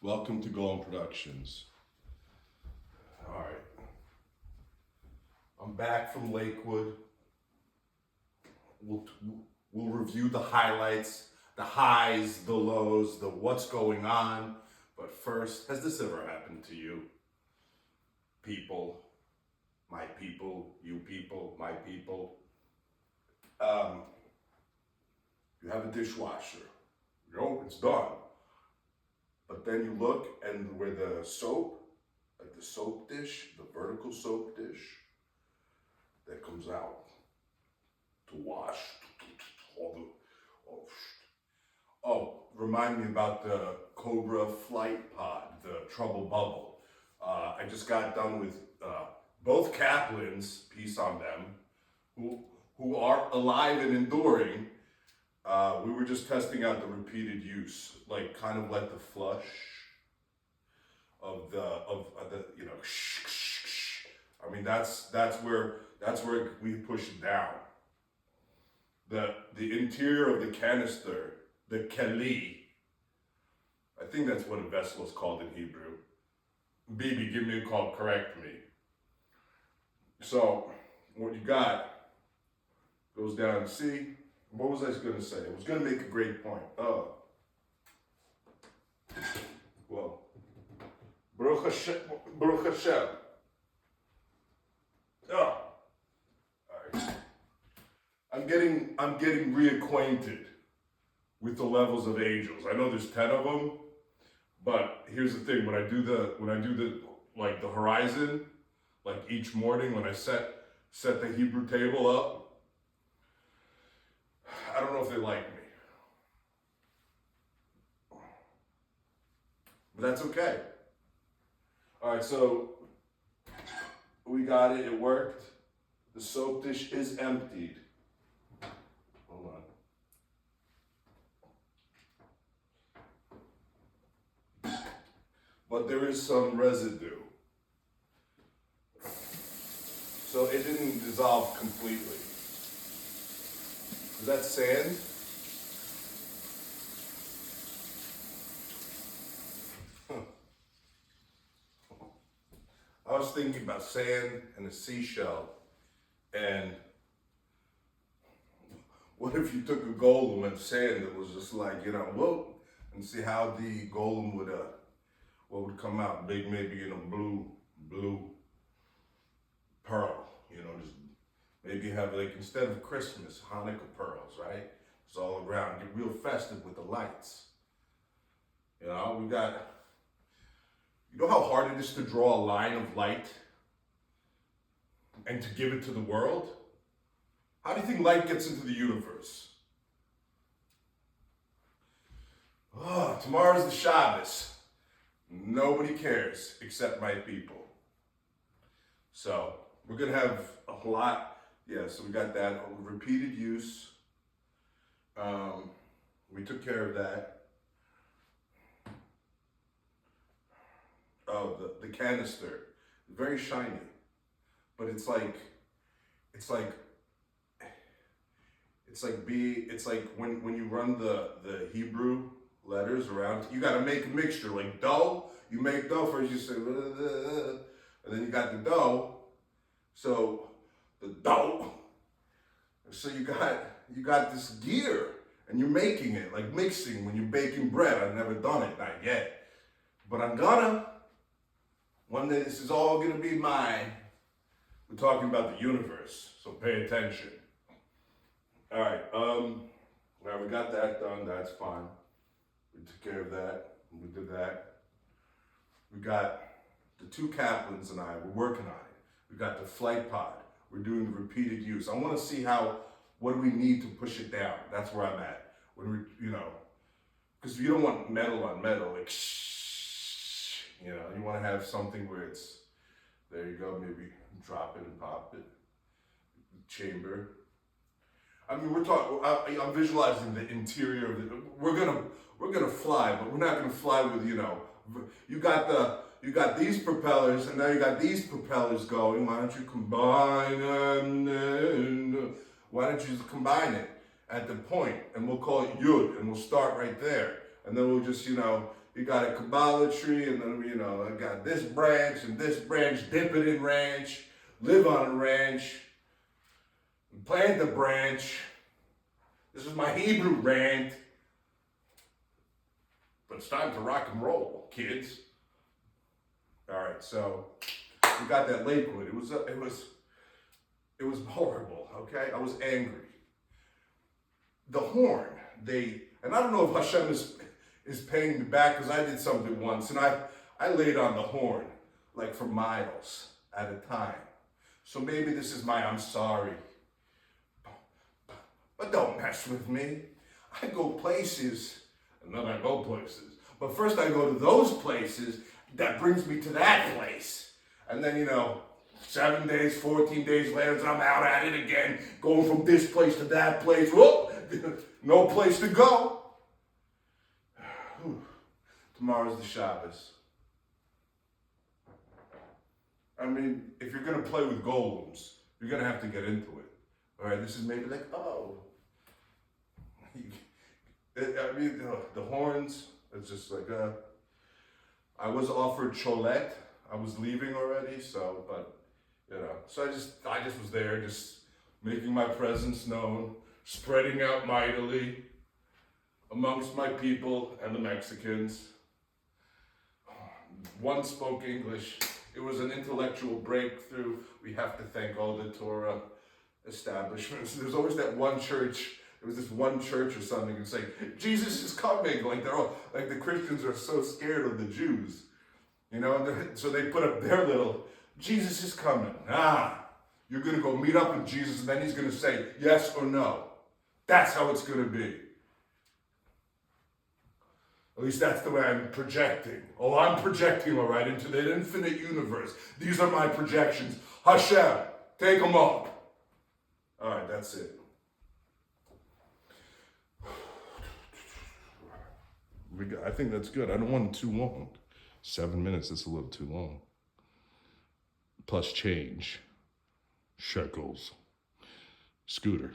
Welcome to Golem Productions. All right. I'm back from Lakewood. We'll review the highlights, the highs, the lows, the what's going on. But first, has this ever happened to you? People, my people, you people, my people. You have a dishwasher. It's done. But then you look and where the soap, like the soap dish, the vertical soap dish, that comes out to wash all the, remind me about the Cobra flight pod, the trouble bubble. I just got done with both Kaplans, peace on them, who are alive and enduring. We were just testing out the repeated use, like kind of like the flush of the I mean that's where we push it down. The interior of the canister, the keli, I think that's what a vessel is called in Hebrew. Bibi, give me a call, correct me. So what you got goes down, see? What was I going to say? I was going to make a great point. Well, Baruch Hashem. Baruch Hashem. All right. I'm getting reacquainted with the levels of angels. I know there's 10 of them, but here's the thing: when I do the like the horizon, like each morning when I set the Hebrew table up. I don't know if they like me, but that's okay. All right, so we got it, it worked. The soap dish is emptied. Hold on. But there is some residue. So it didn't dissolve completely. Is that sand? I was thinking about sand and a seashell, and what if you took a golem and sand that was just like, whoa, and see how the golem would, what would come out, big, maybe blue pearl, just maybe have like, instead of Christmas, Hanukkah pearls, right? It's all around, get real festive with the lights. We got, how hard it is to draw a line of light and to give it to the world? How do you think light gets into the universe? Tomorrow's the Shabbos. Nobody cares except my people. So we're gonna have a lot. Yeah, so we got that repeated use. We took care of that. Oh, the canister, very shiny, but it's like when you run the Hebrew letters around, you gotta make a mixture like dough. You make dough first, you say, and then you got the dough. So the dough. So you got this gear, and you're making it like mixing when you're baking bread. I've never done it, not yet, but I'm gonna. One day this is all gonna be mine. We're talking about the universe, so pay attention. All right, well, we got that done. That's fine. We took care of that. We did that. We got the two Kaplans and I. We're working on it. We got the flight pod. We're doing the repeated use. I want to see what do we need to push it down. That's where I'm at. When we, because you don't want metal on metal, like you want to have something where it's, there you go, maybe drop it and pop it, chamber. I mean, I'm visualizing the interior of the, we're gonna fly, but we're not gonna fly with, you got these propellers, and now you got these propellers going. Why don't you combine them? Why don't you just combine it at the point, and we'll call it Yud, and we'll start right there. And then we'll just, you got a Kabbalah tree, and then, I got this branch and this branch, dip it in ranch, live on a ranch, plant the branch. This is my Hebrew rant. But it's time to rock and roll, kids. All right, so we got that Lakewood. It was horrible. Okay, I was angry. The horn, and I don't know if Hashem is paying me back because I did something once, and I laid on the horn like for miles at a time. So maybe this is my I'm sorry. But don't mess with me. I go places, and then I go places. But first I go to those places that brings me to that place. And then, 7 days, 14 days later, I'm out at it again, going from this place to that place. Whoop! No place to go. Tomorrow's the Shabbos. I mean, if you're going to play with golems, you're going to have to get into it. All right, this is maybe like, the horns, it's just like, I was offered cholet. I was leaving already, so I just was there, just making my presence known, spreading out mightily amongst my people and the Mexicans. One spoke English. It was an intellectual breakthrough. We have to thank all the Torah establishments. There's always that one church. There was this one church or something. It's like, Jesus is coming. Like the Christians are so scared of the Jews. So they put up their little, Jesus is coming. You're going to go meet up with Jesus, and then he's going to say yes or no. That's how it's going to be. At least that's the way I'm projecting. Oh, I'm projecting, all right, into the infinite universe. These are my projections. Hashem, take them up. All right, that's it. I think that's good. I don't want it too long. 7 minutes, that's a little too long. Plus change. Shekels. Scooter.